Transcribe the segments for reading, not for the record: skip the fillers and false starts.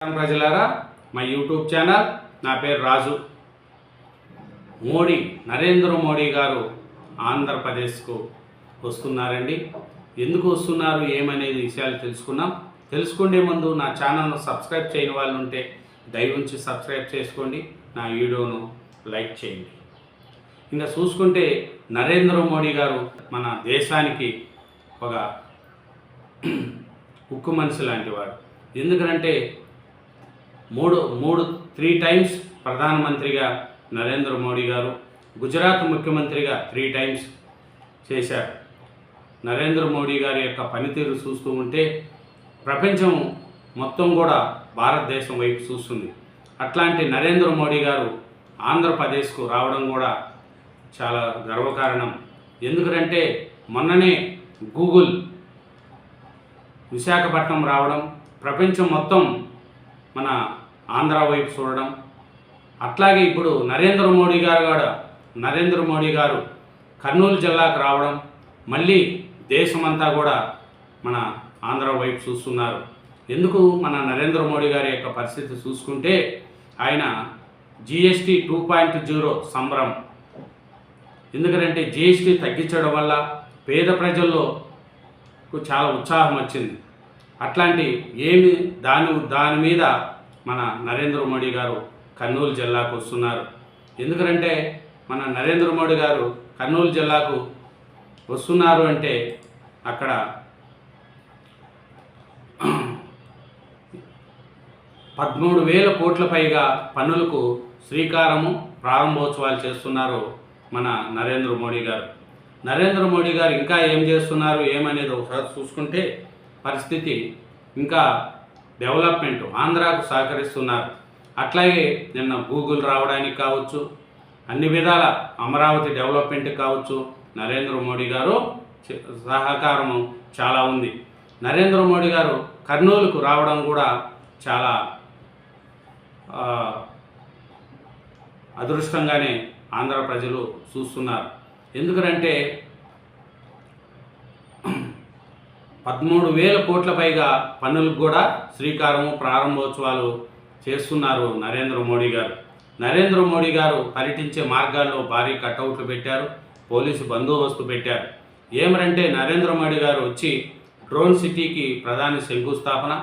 ప్రజలారా, మా YouTube channel, నా పేరు రాజు. నరేంద్ర మోడీ గారు ఆంధ్రప్రదేశ్కు వస్తున్నారండి. ఎందుకు వస్తున్నారు ఏమనేది విషయాలు తెలుసుకునే ముందు నా ఛానల్ను సబ్స్క్రైబ్ చేయని వాళ్ళు ఉంటే దయవుంచి సబ్స్క్రైబ్ చేసుకోండి, నా వీడియోను లైక్ చేయండి. ఇంకా చూసుకుంటే నరేంద్ర మోడీ గారు మన దేశానికి ఒక ఉక్కు మనిషి లాంటి వాడు. ఎందుకంటే త్రీ టైమ్స్ ప్రధానమంత్రిగా నరేంద్ర మోడీ గారు, గుజరాత్ ముఖ్యమంత్రిగా 3 టైమ్స్ చేశారు. నరేంద్ర మోడీ గారి యొక్క పనితీరు చూస్తూ ఉంటే ప్రపంచం మొత్తం కూడా భారతదేశం వైపు చూస్తుంది. అట్లాంటి నరేంద్ర మోడీ గారు ఆంధ్రప్రదేశ్కు రావడం కూడా చాలా గర్వకారణం. ఎందుకంటే మొన్ననే గూగుల్ విశాఖపట్నం రావడం, ప్రపంచం మొత్తం మన ఆంధ్ర వైపు చూడడం, అట్లాగే ఇప్పుడు నరేంద్ర మోడీ గారు కర్నూలు జిల్లాకు రావడం, మళ్ళీ దేశమంతా కూడా మన ఆంధ్ర వైపు చూస్తున్నారు. ఎందుకు మన నరేంద్ర మోడీ గారి యొక్క పరిస్థితి చూసుకుంటే ఆయన GST 2.0 సంబరం. ఎందుకంటే GST తగ్గించడం వల్ల పేద ప్రజల్లో చాలా ఉత్సాహం వచ్చింది. అట్లాంటి దాని మీద మన నరేంద్ర మోడీ గారు కర్నూలు జిల్లాకు వస్తున్నారు. ఎందుకంటే మన నరేంద్ర మోడీ గారు కర్నూలు జిల్లాకు వస్తున్నారు అంటే అక్కడ 13,000 కోట్ల పైగా పన్నులకు శ్రీకారము, ప్రారంభోత్సవాలు చేస్తున్నారు మన నరేంద్ర మోడీ గారు. నరేంద్ర మోడీ గారు ఇంకా ఏం చేస్తున్నారు ఏమనేది ఒకసారి చూసుకుంటే పరిస్థితి ఇంకా డెవలప్మెంట్ ఆంధ్రాకు సహకరిస్తున్నారు. అట్లాగే నిన్న గూగుల్ రావడానికి కావచ్చు, అన్ని విధాల అమరావతి డెవలప్మెంట్ కావచ్చు, నరేంద్ర మోడీ గారు సహకారము చాలా ఉంది. నరేంద్ర మోడీ గారు కర్నూలుకు రావడం కూడా చాలా అదృష్టంగానే ఆంధ్ర ప్రజలు చూస్తున్నారు. ఎందుకంటే 13,000 కోట్ల పైగా పన్నులకు కూడా శ్రీకారము, ప్రారంభోత్సవాలు చేస్తున్నారు నరేంద్ర మోడీ గారు. నరేంద్ర మోడీ గారు పర్యటించే మార్గాల్లో భారీ కటౌట్లు పెట్టారు, పోలీసు బందోబస్తు పెట్టారు. ఏమరంటే నరేంద్ర మోడీ గారు వచ్చి డ్రోన్ సిటీకి ప్రధాని శంకుస్థాపన,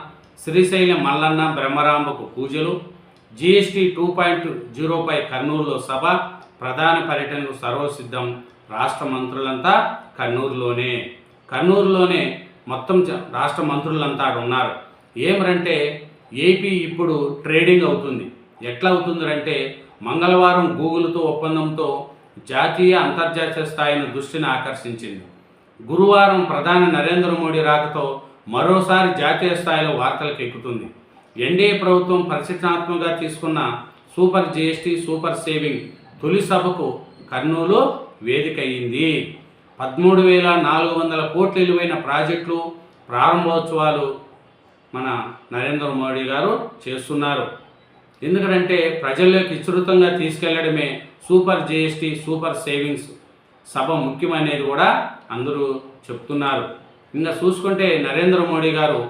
శ్రీశైలం మల్లన్న బ్రహ్మరాంబకు పూజలు, GST 2.0పై కర్నూలులో సభ, ప్రధాన పర్యటనకు సర్వసిద్ధం. రాష్ట్ర మంత్రులంతా కర్నూలులోనే మొత్తం రాష్ట్ర మంత్రులంతా ఉన్నారు. ఏమరంటే ఏపీ ఇప్పుడు ట్రేడింగ్ అవుతుంది. ఎట్లా అవుతుందంటే మంగళవారం గూగుల్తో ఒప్పందంతో జాతీయ అంతర్జాతీయ స్థాయిని దృష్టిని ఆకర్షించింది. గురువారం ప్రధాని నరేంద్ర మోడీ రాకతో మరోసారి జాతీయ స్థాయిలో వార్తలకు ఎక్కుతుంది. ఎన్డీఏ ప్రభుత్వం పరిశీలనాత్మకంగా తీసుకున్న సూపర్ GST సూపర్ సేవింగ్ తొలి సభకు కర్నూలు వేదిక అయింది. 13,400 కోట్ల విలువైన ప్రాజెక్టులు ప్రారంభోత్సవాలు మన నరేంద్ర మోడీ గారు చేస్తున్నారు. ఎందుకంటే ప్రజల్లోకి విస్తృతంగా తీసుకెళ్లడమే సూపర్ GST సూపర్ సేవింగ్స్ సభ ముఖ్యమనేది కూడా అందరూ చెప్తున్నారు. ఇంకా చూసుకుంటే నరేంద్ర మోడీ గారు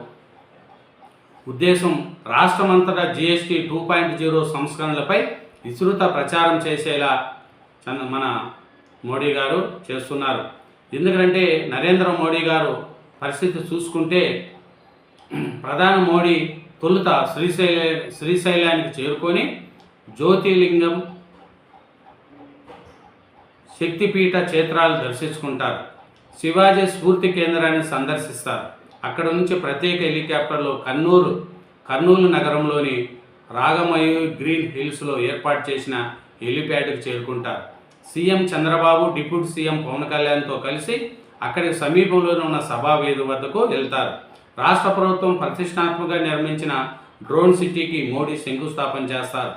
ఉద్దేశం రాష్ట్రమంతటా GST 2.0 సంస్కరణలపై విస్తృత ప్రచారం చేసేలా మన మోడీ గారు చేస్తున్నారు. ఎందుకంటే నరేంద్ర మోడీ గారు పరిస్థితి చూసుకుంటే ప్రధాని మోడీ తొలుత శ్రీశైలానికి చేరుకొని జ్యోతిర్లింగం, శక్తిపీఠ క్షేత్రాలు దర్శించుకుంటారు. శివాజీ స్ఫూర్తి కేంద్రాన్ని సందర్శిస్తారు. అక్కడ నుంచి ప్రత్యేక హెలికాప్టర్లో కర్నూలు నగరంలోని రాగమయూర్ గ్రీన్ హిల్స్లో ఏర్పాటు చేసిన హెలిప్యాడ్కు చేరుకుంటారు. CM Chandrababu, deputy CM Pawan కళ్యాణ్తో కలిసి అక్కడికి సమీపంలోనే ఉన్న సభావేది వద్దకు వెళ్తారు. రాష్ట్ర ప్రభుత్వం ప్రతిష్టాత్మకంగా నిర్మించిన డ్రోన్ సిటీకి మోడీ శంకుస్థాపన చేస్తారు.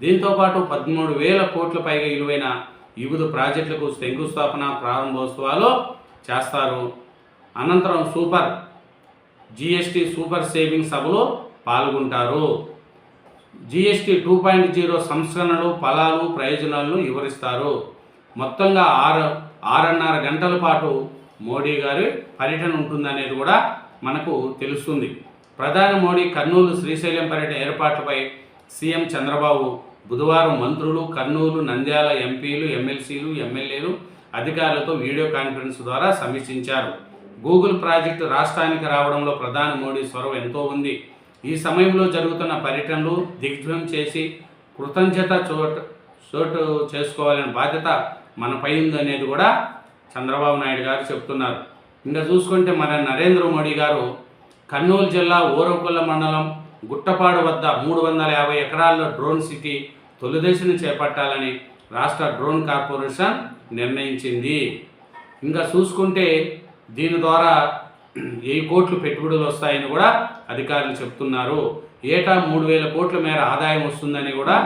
దీంతోపాటు 13,000 కోట్ల పైగా విలువైన వివిధ ప్రాజెక్టులకు శంకుస్థాపన, ప్రారంభోత్సవాలు చేస్తారు. అనంతరం సూపర్ GST సూపర్ సేవింగ్ సభలో పాల్గొంటారు. GST 2.0 సంస్కరణలు, ఫలాలు, ప్రయోజనాలను వివరిస్తారు. మొత్తంగా 6.5 గంటల పాటు మోడీ గారి పర్యటన ఉంటుందనేది కూడా మనకు తెలుస్తుంది. ప్రధాని మోడీ కర్నూలు శ్రీశైలం పర్యటన ఏర్పాట్లపై సీఎం చంద్రబాబు బుధవారం మంత్రులు, కర్నూలు, నంద్యాల ఎంపీలు, ఎమ్మెల్సీలు, ఎమ్మెల్యేలు, అధికారులతో వీడియో కాన్ఫరెన్స్ ద్వారా సమీక్షించారు. గూగుల్ ప్రాజెక్టు రాష్ట్రానికి రావడంలో ప్రధాని మోడీ చొరవ ఎంతో ఉంది. ఈ సమయంలో జరుగుతున్న పర్యటనలు దిగ్విజయం చేసి కృతజ్ఞత చోటు చేసుకోవాలనే బాధ్యత మనపై ఉందనేది కూడా చంద్రబాబు నాయుడు గారు చెప్తున్నారు. ఇంకా చూసుకుంటే మన నరేంద్ర మోడీ గారు కర్నూలు జిల్లా ఊరకొల్ల మండలం గుట్టపాడు వద్ద 350 ఎకరాల్లో డ్రోన్ సిటీ తొలిదశను చేపట్టాలని రాష్ట్ర డ్రోన్ కార్పొరేషన్ నిర్ణయించింది. ఇంకా చూసుకుంటే దీని ద్వారా 1000 కోట్లు పెట్టుబడులు వస్తాయని కూడా అధికారులు చెప్తున్నారు. ఏటా 3000 కోట్ల మేర ఆదాయం వస్తుందని కూడా,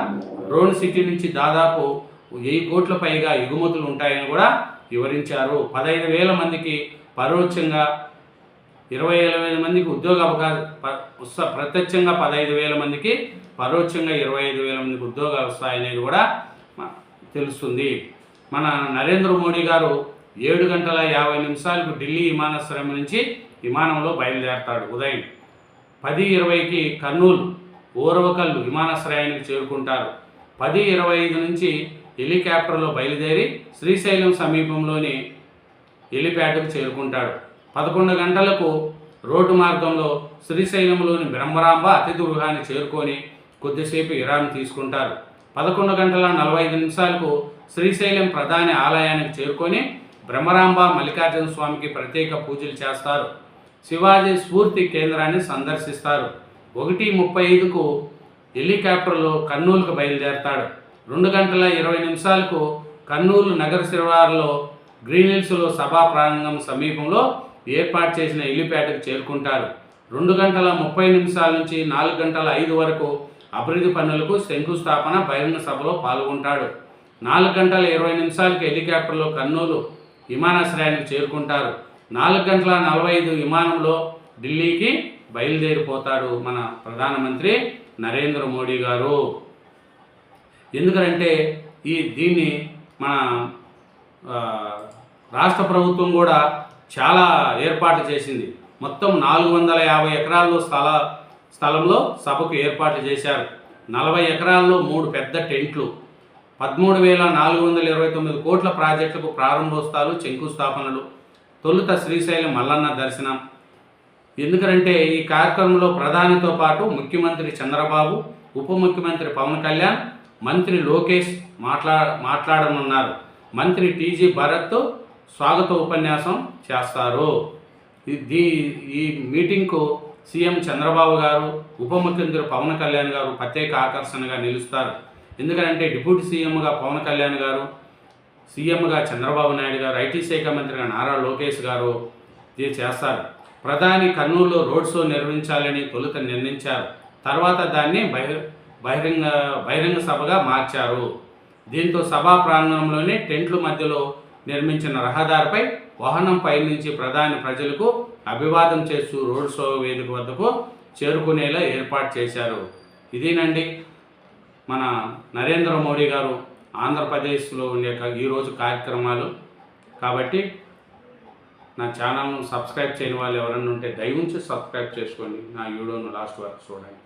డ్రోన్ సిటీ నుంచి దాదాపు 1000 కోట్ల పైగా ఎగుమతులు ఉంటాయని కూడా వివరించారు. 15,000 మందికి పరోక్షంగా 25,000 మందికి ఉద్యోగ అవకాశం, ప్రత్యక్షంగా 15,000 మందికి, పరోక్షంగా 25,000 మందికి ఉద్యోగాలు వస్తాయనేది కూడా తెలుస్తుంది. మన నరేంద్ర మోడీ గారు 7:50 ఢిల్లీ విమానాశ్రయం నుంచి విమానంలో బయలుదేరతాడు. ఉదయం 10:20కి కర్నూలు ఓరవకల్లు విమానాశ్రయానికి చేరుకుంటారు. 10:25 నుంచి హెలికాప్టర్లో బయలుదేరి శ్రీశైలం సమీపంలోని హెలిప్యాడ్కు చేరుకుంటాడు. 11 గంటలకు రోడ్డు మార్గంలో శ్రీశైలంలోని బ్రహ్మరాంబ అతిథి గృహాన్ని చేరుకొని కొద్దిసేపు విరామం తీసుకుంటారు. 11:45 శ్రీశైలం ప్రధాని ఆలయానికి చేరుకొని బ్రహ్మరాంబ మల్లికార్జున స్వామికి ప్రత్యేక పూజలు చేస్తారు. శివాజీ స్ఫూర్తి కేంద్రాన్ని సందర్శిస్తారు. 1:35కు హెలికాప్టర్లో కర్నూలుకు బయలుదేరతాడు. 2:20 కర్నూలు నగర శివారులో గ్రీన్ హిల్స్లో సభా ప్రాంగణం సమీపంలో ఏర్పాటు చేసిన హెలిప్యాడ్కు చేరుకుంటారు. 2:30 నుంచి 4:05 వరకు అభివృద్ధి పనులకు శంకుస్థాపన బహిరంగ సభలో పాల్గొంటాడు. 4:20 హెలికాప్టర్లో కర్నూలు విమానాశ్రయానికి చేరుకుంటారు. 4:45 విమానంలో ఢిల్లీకి బయలుదేరిపోతాడు మన ప్రధానమంత్రి నరేంద్ర మోడీ గారు. ఎందుకంటే దీన్ని మన రాష్ట్ర ప్రభుత్వం కూడా చాలా ఏర్పాట్లు చేసింది. మొత్తం 450 ఎకరాల్లో స్థలంలో సభకు ఏర్పాట్లు చేశారు. 40 ఎకరాల్లో 3 పెద్ద టెంట్లు, 13,429 కోట్ల ప్రాజెక్టులకు ప్రారంభోత్సవాలు, శంకుస్థాపనలు, తొలుత శ్రీశైలం మల్లన్న దర్శనం. ఎందుకంటే ఈ కార్యక్రమంలో ప్రధానితో పాటు ముఖ్యమంత్రి చంద్రబాబు, ఉప ముఖ్యమంత్రి పవన్ కళ్యాణ్, మంత్రి లోకేష్ మాట్లాడనున్నారు. మంత్రి టీజీ భరత్ స్వాగత ఉపన్యాసం చేస్తారు. ఈ మీటింగ్కు సీఎం చంద్రబాబు గారు, ఉప ముఖ్యమంత్రి పవన్ కళ్యాణ్ గారు ప్రత్యేక ఆకర్షణగా నిలుస్తారు. ఎందుకంటే డిప్యూటీ సీఎంగా పవన్ కళ్యాణ్ గారు, సీఎంగా చంద్రబాబు నాయుడు గారు, ఐటీ శాఖ మంత్రిగా నారా లోకేష్ గారు ఇది చేస్తారు. ప్రధాని కర్నూలులో రోడ్ షో నిర్వహించాలని తొలుత నిర్ణయించారు. తర్వాత దాన్ని బహిరంగ సభగా మార్చారు. దీంతో సభా ప్రాంగణంలోని టెంట్ల మధ్యలో నిర్మించిన రహదారిపై వాహనంపై నుంచి ప్రధాని ప్రజలకు అభివాదం చేస్తూ రోడ్ షో వేదిక వద్దకు చేరుకునేలా ఏర్పాటు చేశారు. ఇదేనండి మన నరేంద్ర మోడీ గారు ఆంధ్రప్రదేశ్లో ఉండే ఈరోజు కార్యక్రమాలు. కాబట్టి నా ఛానల్ను సబ్స్క్రైబ్ చేయని వాళ్ళు ఎవరైనా ఉంటే దయవుంచి సబ్స్క్రైబ్ చేసుకోండి. నా వీడియోను లాస్ట్ వరకు చూడండి.